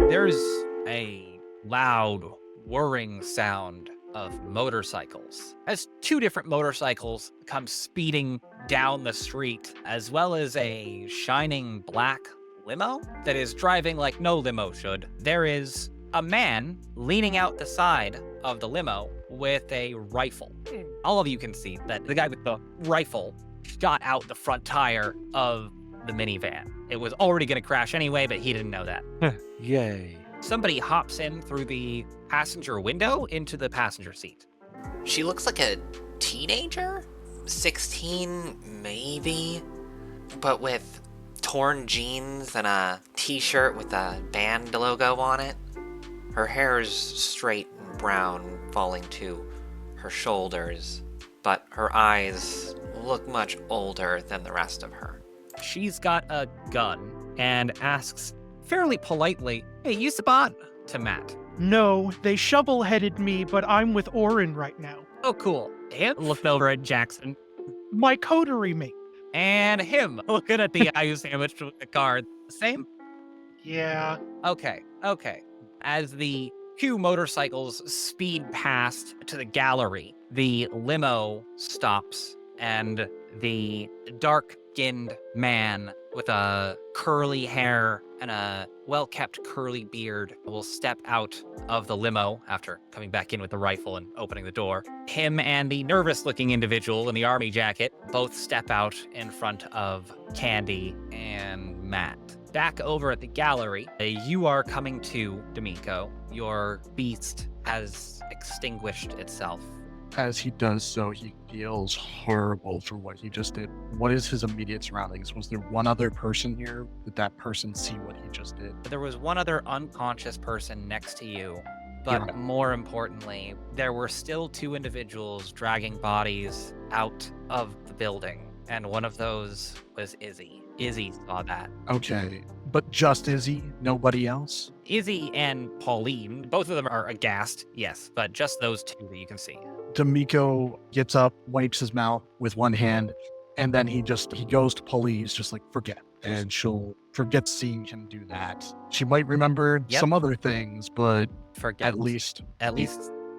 There's a loud whirring sound of motorcycles as two different motorcycles come speeding down the street, as well as a shining black limo that is driving like no limo should. There is a man leaning out the side of the limo with a rifle. All of you can see that the guy with the rifle shot out the front tire of the minivan. It was already going to crash anyway, but he didn't know that. Yay. Somebody hops in through the passenger window into the passenger seat. She looks like a teenager? 16, maybe? But with torn jeans and a t-shirt with a band logo on it. Her hair is straight and brown, falling to her shoulders, but her eyes look much older than the rest of her. She's got a gun and asks fairly politely, "Hey, you spot?" to Matt. No, they shovel-headed me, but I'm with Orin right now. Oh, cool. Him looking over at Jackson. My coterie mate. And him looking at the eye sandwiched with the card. Same? Yeah. Okay. As the two motorcycles speed past to the gallery, the limo stops and the dark-skinned man with a curly hair and a well-kept curly beard will step out of the limo after coming back in with the rifle and opening the door. Him and the nervous-looking individual in the army jacket both step out in front of Candi and Matt. Back over at the gallery, you are coming to, Dimico. Your beast has extinguished itself. As he does so, he feels horrible for what he just did. What is his immediate surroundings? Was there one other person here? Did that person see what he just did? There was one other unconscious person next to you, but more importantly, there were still two individuals dragging bodies out of the building, and one of those was Izzy. Izzy saw that. Okay, but just Izzy? Nobody else? Izzy and Pauline, both of them are aghast, yes, but just those two that you can see. Dimico gets up, wipes his mouth with one hand, and then he goes to Pauline, just like, forget. And she'll forget seeing him do that. She might remember some other things, but forget. At least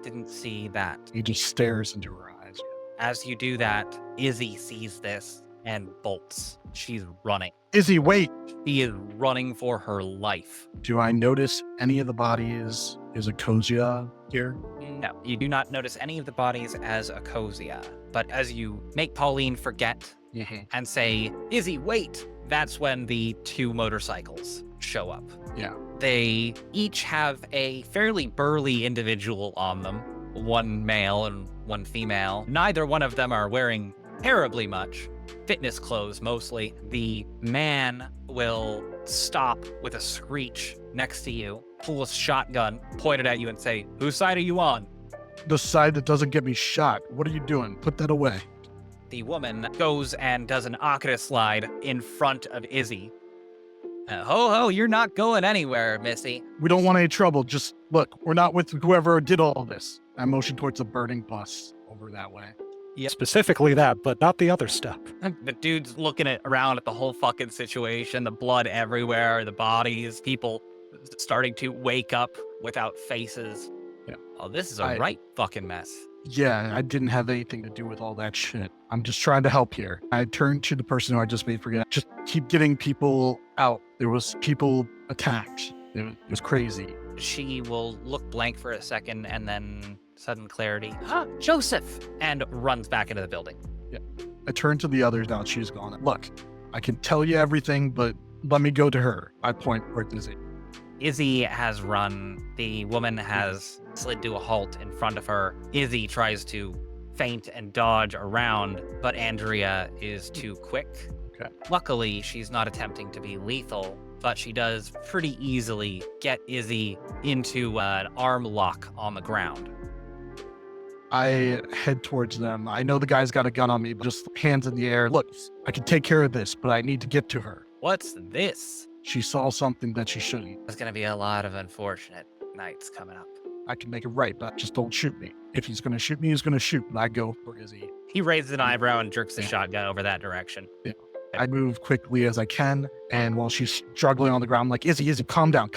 didn't see that. He just stares into her eyes. As you do that, Izzy sees this and bolts. She's running. Izzy, wait! She is running for her life. Do I notice any of the bodies? Is Acosia here? No, you do not notice any of the bodies as Acosia. But as you make Pauline forget and say, Izzy, wait, that's when the two motorcycles show up. Yeah. They each have a fairly burly individual on them, one male and one female. Neither one of them are wearing terribly much. Fitness clothes, mostly. The man will stop with a screech next to you, pull a shotgun, point it at you, and say, whose side are you on? The side that doesn't get me shot. What are you doing? Put that away. The woman goes and does an Acosia slide in front of Izzy. Ho, you're not going anywhere, Missy. We don't want any trouble. Just look, we're not with whoever did all this. I motion towards a burning bus over that way. Yeah. Specifically that, but not the other stuff. The dude's looking around at the whole fucking situation, the blood everywhere, the bodies, people starting to wake up without faces. Yeah. Oh, this is a right fucking mess. Yeah, I didn't have anything to do with all that shit. I'm just trying to help here. I turned to the person who I just made forget. Just keep getting people out. There was people attacked. It was crazy. She will look blank for a second and then sudden clarity. Joseph! And runs back into the building. Yeah. I turned to the others now. She's gone. Look, I can tell you everything, but let me go to her. I point towards Izzy. Izzy has run. The woman has slid to a halt in front of her. Izzy tries to feint and dodge around, but Andrea is too quick. Okay. Luckily, she's not attempting to be lethal, but she does pretty easily get Izzy into an arm lock on the ground. I head towards them. I know the guy's got a gun on me, but just hands in the air. Look, I can take care of this, but I need to get to her. What's this? She saw something that she shouldn't. There's going to be a lot of unfortunate nights coming up. I can make it right, but just don't shoot me. If he's going to shoot me, he's going to shoot, but I go for Izzy. He raises an eyebrow and jerks the shotgun over that direction. Yeah. I move quickly as I can, and while she's struggling on the ground, I'm like, Izzy, calm down.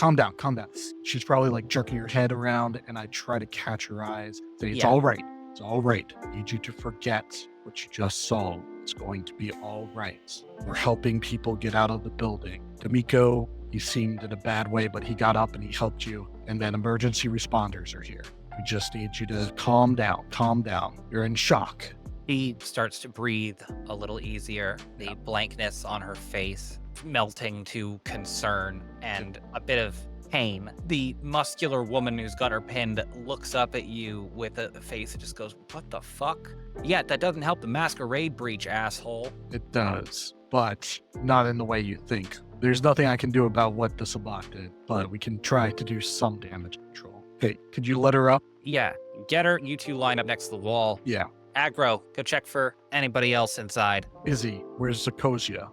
She's probably like jerking her head around, and I try to catch her eyes. Say, it's all right. It's all right. I need you to forget what you just saw. It's going to be all right. We're helping people get out of the building. Dimico, he seemed in a bad way, but he got up and he helped you. And then emergency responders are here. We just need you to calm down. You're in shock. She starts to breathe a little easier, the blankness on her face melting to concern and a bit of pain. The muscular woman who's got her pinned looks up at you with a face that just goes, what the fuck? Yeah, that doesn't help the masquerade breach, asshole. It does, but not in the way you think. There's nothing I can do about what the Sabbat did, but we can try to do some damage control. Hey, could you let her up? Yeah, get her. You two line up next to the wall. Yeah. Aggro, go check for anybody else inside. Izzy, where's Acosia?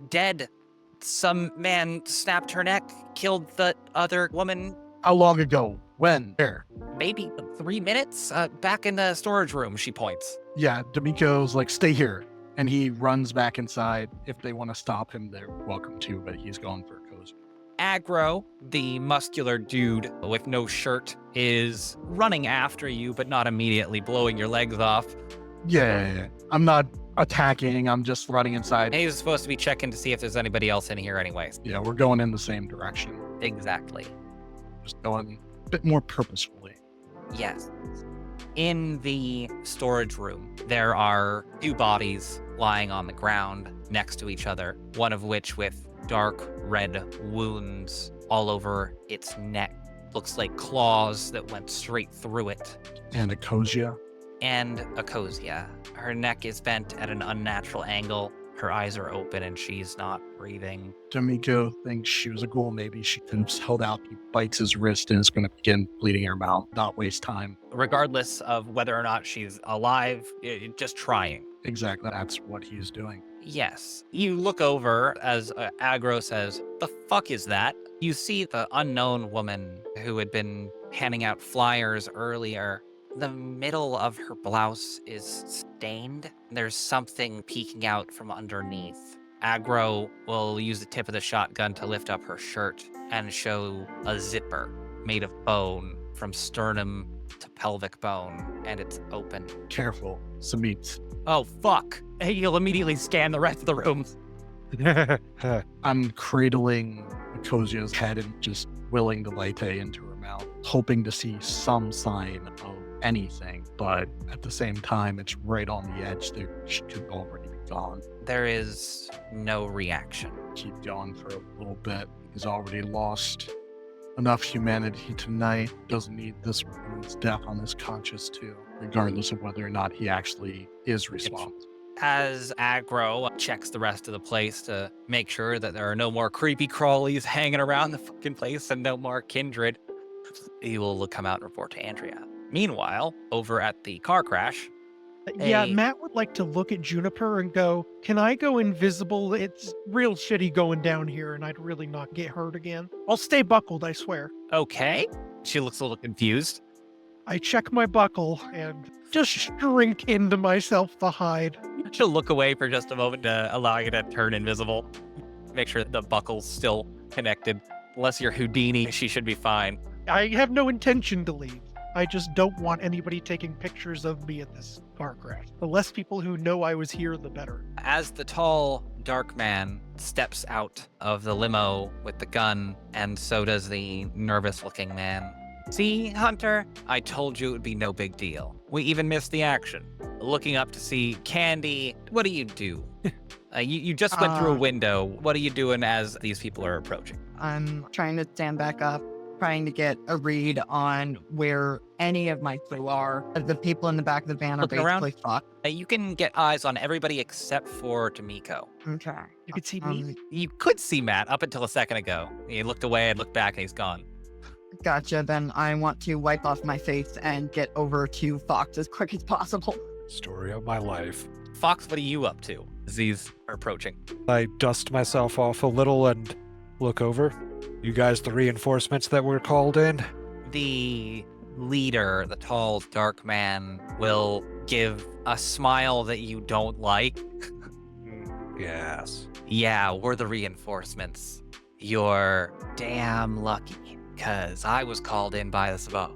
Dead. Some man snapped her neck, killed the other woman. How long ago? When? Where? Maybe 3 minutes? Back in the storage room, she points. Yeah, Dimico's like, stay here. And he runs back inside. If they want to stop him, they're welcome to, but he's going for Acosia. Aggro, the muscular dude with no shirt, is running after you, but not immediately blowing your legs off. Yeah. I'm not attacking. I'm just running inside. He's supposed to be checking to see if there's anybody else in here anyways. Yeah, we're going in the same direction. Exactly. Just going a bit more purposefully. Yes. In the storage room, there are 2 bodies lying on the ground next to each other, one of which with dark red wounds all over its neck. Looks like claws that went straight through it. And Acosia? And Acosia. Her neck is bent at an unnatural angle. Her eyes are open and she's not breathing. Dimico thinks she was a ghoul. Maybe she could have held out. He bites his wrist and is going to begin bleeding her mouth. Not waste time. Regardless of whether or not she's alive, just trying. Exactly. That's what he's doing. Yes. You look over as Aggro says, the fuck is that? You see the unknown woman who had been handing out flyers earlier. The middle of her blouse is stained. There's something peeking out from underneath. Aggro will use the tip of the shotgun to lift up her shirt and show a zipper made of bone from sternum to pelvic bone, and it's open. Careful. Samit. Oh, fuck. You'll immediately scan the rest of the room. I'm cradling Acosia's head and just willing the latte into her mouth, hoping to see some sign of anything, but at the same time, it's right on the edge that she could already be gone. There is no reaction. Keep going for a little bit. He's already lost enough humanity tonight. Doesn't need this woman's death on his conscience too, regardless of whether or not he actually is responsible. As Aggro checks the rest of the place to make sure that there are no more creepy crawlies hanging around the fucking place and no more kindred, he will come out and report to Andrea. Meanwhile, over at the car crash... Yeah, Matt would like to look at Juniper and go, can I go invisible? It's real shitty going down here and I'd really not get hurt again. I'll stay buckled, I swear. Okay. She looks a little confused. I check my buckle and just shrink into myself to hide. She'll look away for just a moment to allow you to turn invisible. Make sure the buckle's still connected. Unless you're Houdini, she should be fine. I have no intention to leave. I just don't want anybody taking pictures of me at this car crash. The less people who know I was here, the better. As the tall, dark man steps out of the limo with the gun, and so does the nervous-looking man. See, Hunter? I told you it would be no big deal. We even missed the action. Looking up to see Candi, what do you do? You just went through a window. What are you doing as these people are approaching? I'm trying to stand back up, trying to get a read on where any of my crew are. The people in the back of the van are Looking around? basically fucked. You can get eyes on everybody except for Dimico. Okay. You could see me. You could see Matt up until a second ago. He looked away and looked back and he's gone. Gotcha. Then I want to wipe off my face and get over to Fox as quick as possible. Story of my life. Fox, what are you up to as these are approaching? I dust myself off a little and look over. You guys the reinforcements that were called in? The leader, the tall, dark man, will give a smile that you don't like. Yes. Yeah, we're the reinforcements. You're damn lucky, because I was called in by the Sabot.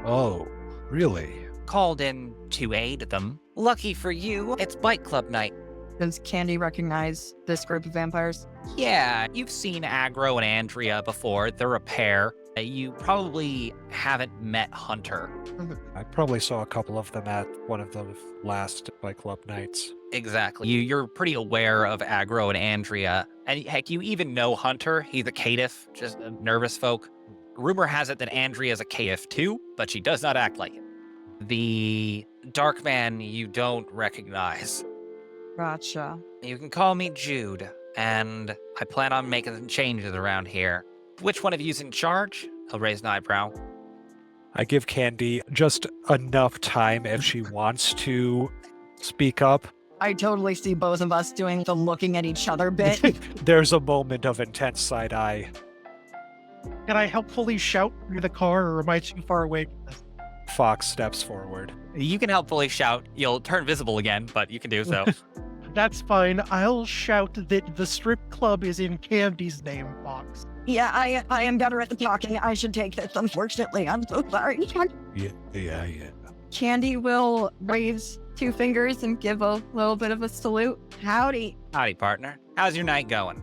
Oh, really? Called in to aid them. Lucky for you, it's Bike Club night. Does Candi recognize this group of vampires? Yeah, you've seen Aggro and Andrea before. They're a pair. You probably haven't met Hunter. I probably saw a couple of them at one of the last Bike Club nights. Exactly. You're pretty aware of Aggro and Andrea. And heck, you even know Hunter. He's a caitiff, just a nervous folk. Rumor has it that Andrea's a caitiff too, but she does not act like it. The dark man you don't recognize. Gotcha. You can call me Jude, and I plan on making some changes around here. Which one of you's in charge? He'll raise an eyebrow. I give Candi just enough time if she wants to speak up. I totally see both of us doing the looking at each other bit. There's a moment of intense side eye. Can I helpfully shout near the car, or am I too far away from this? Fox steps forward. You can helpfully shout. You'll turn visible again, but you can do so. That's fine. I'll shout that the strip club is in Candy's name, Fox. Yeah, I am better at the talking. I should take this, unfortunately. I'm so sorry. Yeah. Candi will raise 2 fingers and give a little bit of a salute. Howdy. Howdy, partner. How's your night going?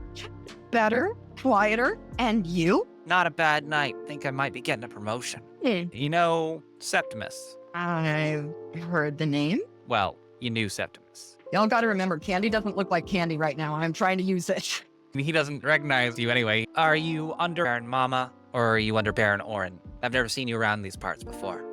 Better, quieter, and you? Not a bad night. Think I might be getting a promotion. You know Septimus? I've heard the name. Well, you knew Septimus. Y'all gotta remember, Candi doesn't look like Candi right now. I'm trying to use it. He doesn't recognize you anyway. Are you under Baron Mama, or are you under Baron Orin? I've never seen you around these parts before.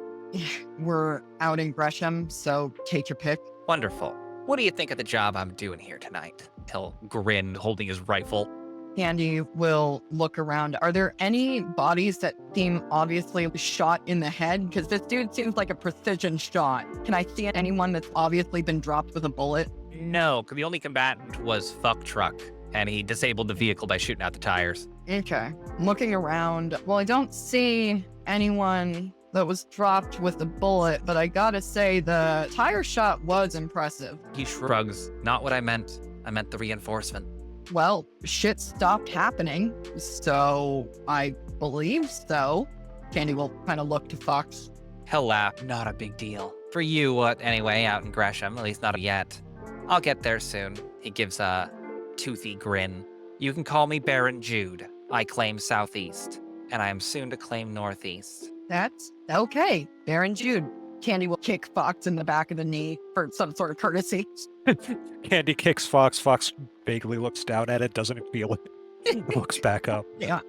We're out in Gresham, so take your pick. Wonderful. What do you think of the job I'm doing here tonight? He'll grin, holding his rifle. Candi will look around. Are there any bodies that seem obviously shot in the head? Because this dude seems like a precision shot. Can I see anyone that's obviously been dropped with a bullet? No, the only combatant was Fuck Truck, and he disabled the vehicle by shooting out the tires. Okay. Looking around. Well, I don't see anyone that was dropped with a bullet, but I gotta say the tire shot was impressive. He shrugs. Not what I meant. I meant the reinforcement. Well, shit stopped happening, so I believe so. Candi will kind of look to Fox. He'll laugh. Not a big deal. For you, anyway, out in Gresham, at least not yet. I'll get there soon. He gives a toothy grin. You can call me Baron Jude. I claim Southeast, and I am soon to claim Northeast. That's okay. Baron Jude. Candi will kick Fox in the back of the knee for some sort of courtesy. Candi kicks Fox. Fox vaguely looks down at it, doesn't feel it. Looks back up. Yeah.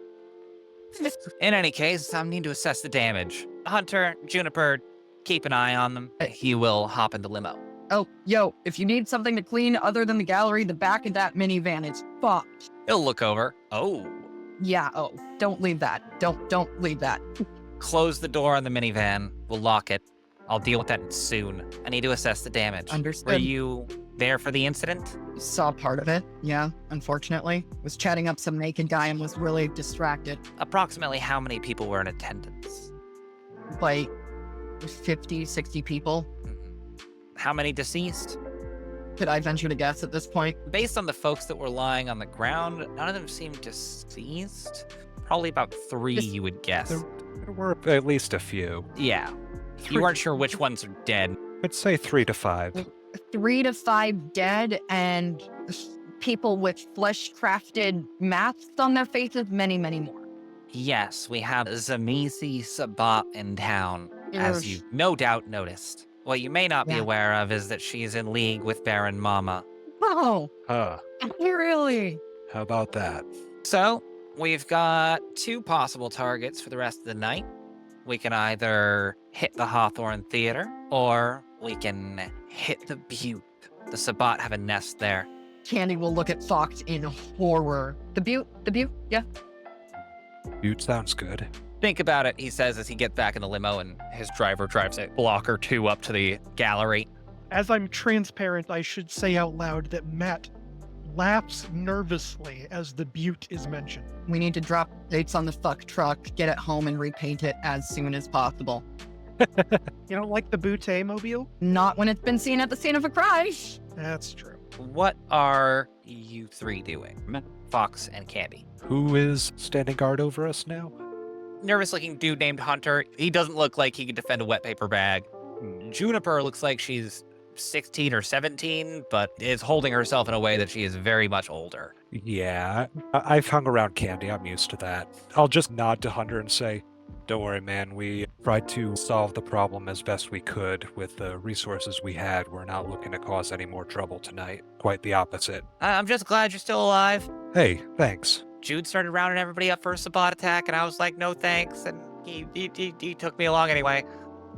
In any case, I need to assess the damage. Hunter, Juniper, keep an eye on them. He will hop in the limo. Oh, yo, if you need something to clean other than the gallery, the back of that minivan is fucked. He'll look over. Oh. Yeah, oh, don't leave that. Don't leave that. Close the door on the minivan. We'll lock it. I'll deal with that soon. I need to assess the damage. Understood. Were you there for the incident? Saw part of it, yeah, unfortunately. Was chatting up some naked guy and was really distracted. Approximately how many people were in attendance? Like 50, 60 people. How many deceased? Could I venture to guess at this point? Based on the folks that were lying on the ground, none of them seemed deceased. Probably about 3, you would guess. There were at least a few. Yeah. You weren't sure which ones are dead. I'd say 3 to 5. 3 to 5 dead and people with flesh-crafted masks on their faces, many, many more. Yes, we have Zamisi Sabat in town, as you no doubt noticed. What you may not be aware of is that she's in league with Baron Mama. Oh, Huh. really? How about that? So, we've got 2 possible targets for the rest of the night. We can either hit the Hawthorne Theater, or we can hit the Butte. The Sabat have a nest there. Candi will look at Fox in horror. The Butte, yeah. Butte sounds good. Think about it, he says as he gets back in the limo and his driver drives a block or 2 up to the gallery. As I'm transparent, I should say out loud that Matt laughs nervously as the Butte is mentioned. We need to drop dates on the fuck truck, get it home, and repaint it as soon as possible. You don't like the Butte mobile? Not when it's been seen at the scene of a crime. That's true. What are you three doing? Fox and Candy. Who is standing guard over us now? Nervous looking dude named Hunter. He doesn't look like he could defend a wet paper bag. Juniper looks like she's 16 or 17, but is holding herself in a way that she is very much older. Yeah, I've hung around Candy. I'm used to that. I'll just nod to Hunter and say, don't worry, man. We tried to solve the problem as best we could with the resources we had. We're not looking to cause any more trouble tonight. Quite the opposite. I'm just glad you're still alive. Hey, thanks. Jude started rounding everybody up for a Sabbat attack, and I was like, no thanks, and he took me along anyway.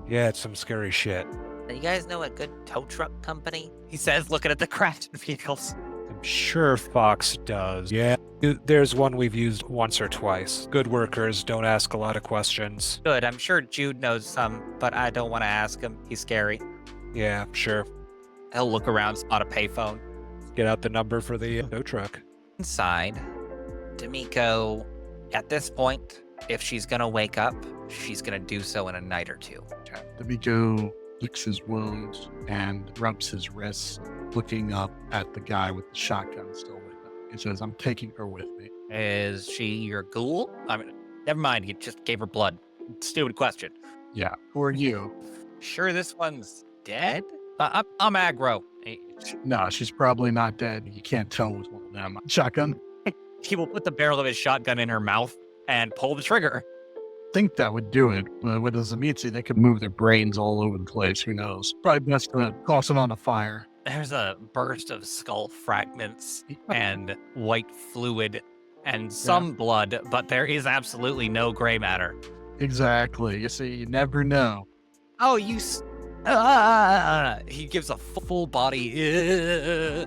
Yeah, it's some scary shit. You guys know a good tow truck company? He says, looking at the crafted vehicles. I'm sure Fox does. Yeah, there's one we've used once or twice. Good workers, don't ask a lot of questions. Good, I'm sure Jude knows some, but I don't want to ask him. He's scary. Yeah, sure. He'll look around, spot a payphone. Get out the number for the tow truck. Inside, Dimico, at this point, if she's gonna wake up, she's gonna do so in a night or two. Dimico licks his wounds and rubs his wrists, looking up at the guy with the shotgun still with him. He says, I'm taking her with me. Is she your ghoul? I mean, never mind, you just gave her blood. Stupid question. Yeah. Who are you? Sure this one's dead? I'm Aggro. No, she's probably not dead. You can't tell with one of them. Shotgun? He will put the barrel of his shotgun in her mouth and pull the trigger. Think that would do it. With a Zamitzi, they could move their brains all over the place. Who knows? Probably best to toss it on a fire. There's a burst of skull fragments and white fluid and some blood, but there is absolutely no gray matter. Exactly. You see, you never know. Oh, you... He gives a full body...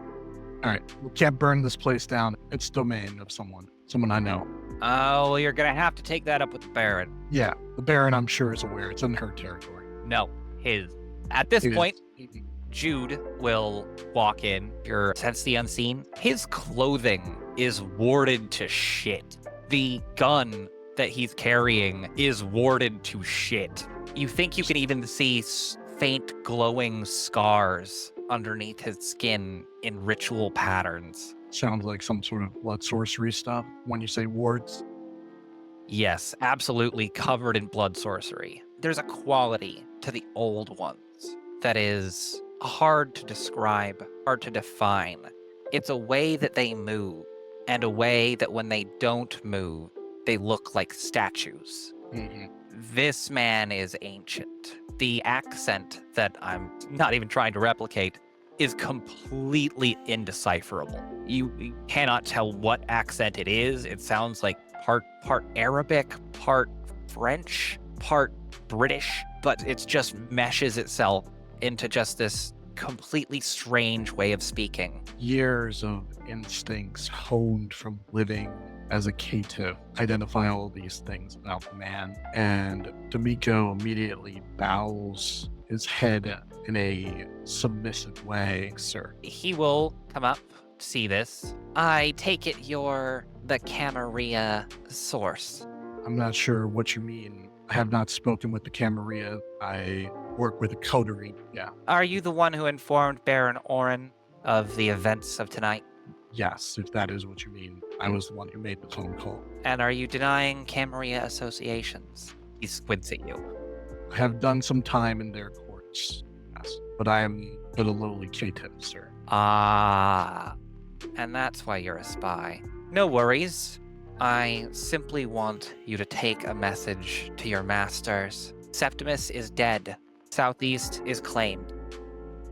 All right. We can't burn this place down. It's domain of someone I know. Oh, well, you're going to have to take that up with the Baron. Yeah. The Baron, I'm sure, is aware. It's in her territory. No, his. At this His. point, Jude will walk in. You sense the unseen. His clothing is warded to shit. The gun that he's carrying is warded to shit. You think you can even see faint glowing scars underneath his skin in ritual patterns. Sounds like some sort of blood sorcery stuff when you say wards. Yes, absolutely covered in blood sorcery. There's a quality to the old ones that is hard to describe, hard to define. It's a way that they move, and a way that when they don't move, they look like statues. Mm-hmm. This man is ancient. The accent that I'm not even trying to replicate is completely indecipherable. You cannot tell what accent it is. It sounds like part Arabic, part French, part British, but it just meshes itself into just this completely strange way of speaking. Years of instincts honed from living as a caitiff identify all these things about the man, and Dimico immediately bows his head in a submissive way. Sir, He will come up, see this. I take it you're the Camarilla source. I'm not sure what you mean. I have not spoken with the Camarilla. I work with a coterie. Yeah. Are you the one who informed Baron Oren of the events of tonight? Yes, if that is what you mean. I was the one who made the phone call. And are you denying Camarilla associations? He squints at you. I have done some time in their courts, yes, but I am but a lowly caitiff, sir. Ah, and that's why you're a spy. No worries. I simply want you to take a message to your masters. Septimus is dead. Southeast is claimed.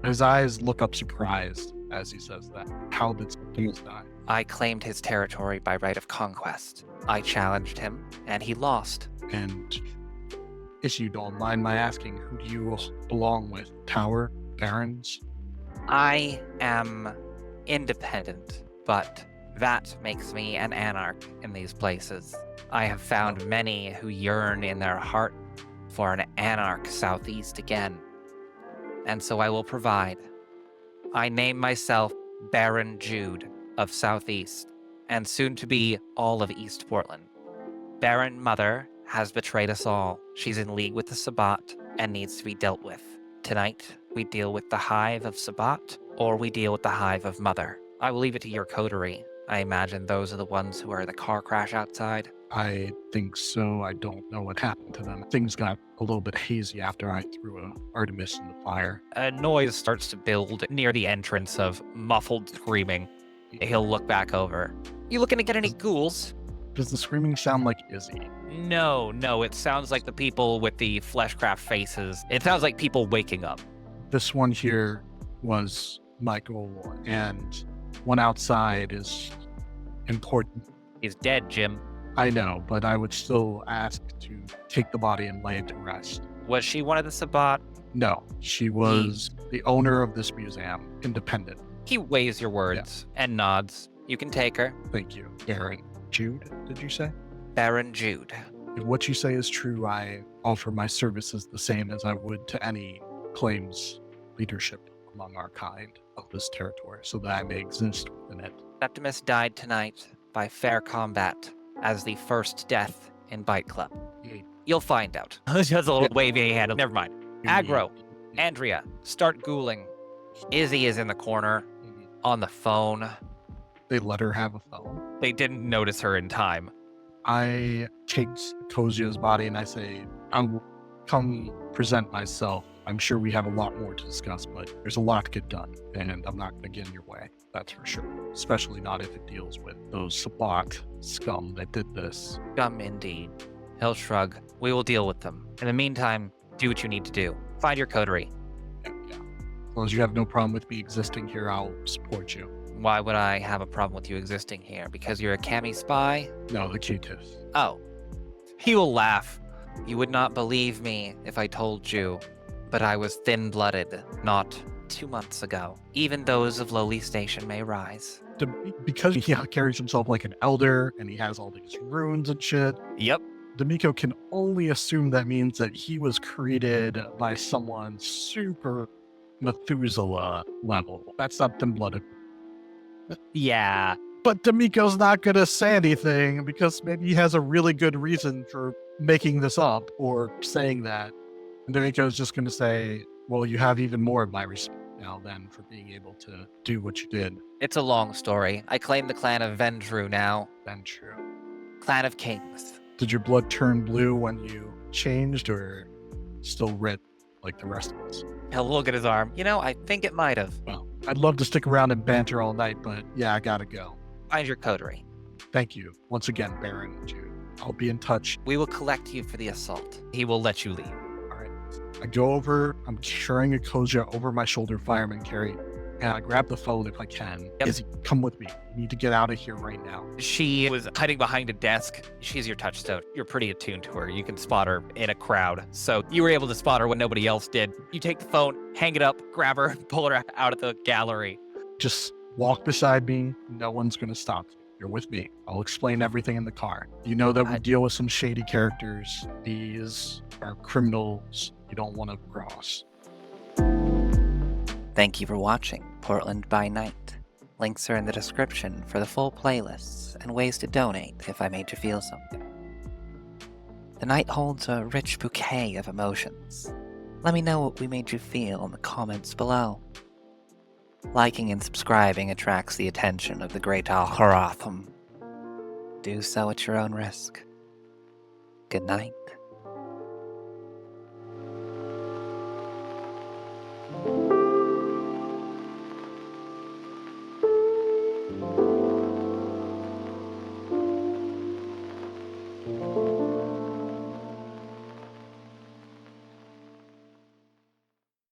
His eyes look up surprised as he says that. How did Septimus die? I claimed his territory by right of conquest. I challenged him, and he lost. And if you don't mind my asking, who do you belong with? Tower? Barons? I am independent, but that makes me an anarch in these places. I have found many who yearn in their heart for an anarch Southeast again. And so I will provide. I name myself Baron Jude of Southeast, and soon to be all of East Portland. Baron Mother has betrayed us all. She's in league with the Sabbat and needs to be dealt with. Tonight, we deal with the Hive of Sabbat, or we deal with the Hive of Mother. I will leave it to your coterie. I imagine those are the ones who are in the car crash outside. I think so. I don't know what happened to them. Things got a little bit hazy after I threw a Artemis in the fire. A noise starts to build near the entrance of muffled screaming. He'll look back over. You looking to get any ghouls? Does the screaming sound like Izzy? No, it sounds like the people with the fleshcraft faces. It sounds like people waking up. This one here was Michael, and one outside is important. He's dead, Jim. I know, but I would still ask to take the body and lay it to rest. Was she one of the Sabbat? No, she was the owner of this museum, independent. He weighs your words and nods. You can take her. Thank you. Baron Jude, did you say? Baron Jude. If what you say is true, I offer my services the same as I would to any claims leadership among our kind of this territory, so that I may exist within it. Septimus died tonight by fair combat as the first death in Bite Club. You'll find out. Just a little wavy hand. Never mind. Aggro, Andrea, start ghouling. Izzy is in the corner on the phone. They let her have a phone. They didn't notice her in time. I take Acosia's body and I say, I'll come present myself. I'm sure we have a lot more to discuss, but there's a lot to get done, and I'm not going to get in your way, that's for sure. Especially not if it deals with those Sabbat scum that did this. Scum indeed. He'll shrug. We will deal with them. In the meantime, do what you need to do. Find your coterie. Yeah. As long as you have no problem with me existing here, I'll support you. Why would I have a problem with you existing here? Because you're a Cami spy? No, the Q-tiff. Oh. He will laugh. You would not believe me if I told you, but I was thin-blooded not 2 months ago. Even those of lowly station may rise. Because he carries himself like an elder, and he has all these runes and shit. Yep. Dimico can only assume that means that he was created by someone super Methuselah level. That's not thin-blooded. Yeah. But Dimico's not going to say anything because maybe he has a really good reason for making this up or saying that. And Dimico's just going to say, well, you have even more of my respect now then for being able to do what you did. It's a long story. I claim the clan of Vendru now. Ventrue. Clan of Kings. Did your blood turn blue when you changed or still red like the rest of us? He'll look at his arm. You know, I think it might have. Well, I'd love to stick around and banter all night, but yeah, I gotta go. Find your coterie. Thank you. Once again, Baron Jude. I'll be in touch. We will collect you for the assault. He will let you leave. All right. I go over, I'm carrying Acosia over my shoulder, fireman carry, and I grab the phone if I can. Yep. Izzy, come with me. You need to get out of here right now. She was hiding behind a desk. She's your touchstone. You're pretty attuned to her. You can spot her in a crowd. So you were able to spot her when nobody else did. You take the phone, hang it up, grab her, pull her out of the gallery. Just walk beside me. No one's going to stop you. You're with me. I'll explain everything in the car. You know that we deal with some shady characters. These are criminals you don't want to cross. Thank you for watching Portland by Night. Links are in the description for the full playlists and ways to donate if I made you feel something. The night holds a rich bouquet of emotions. Let me know what we made you feel in the comments below. Liking and subscribing attracts the attention of the great Algorithm. Do so at your own risk. Good night.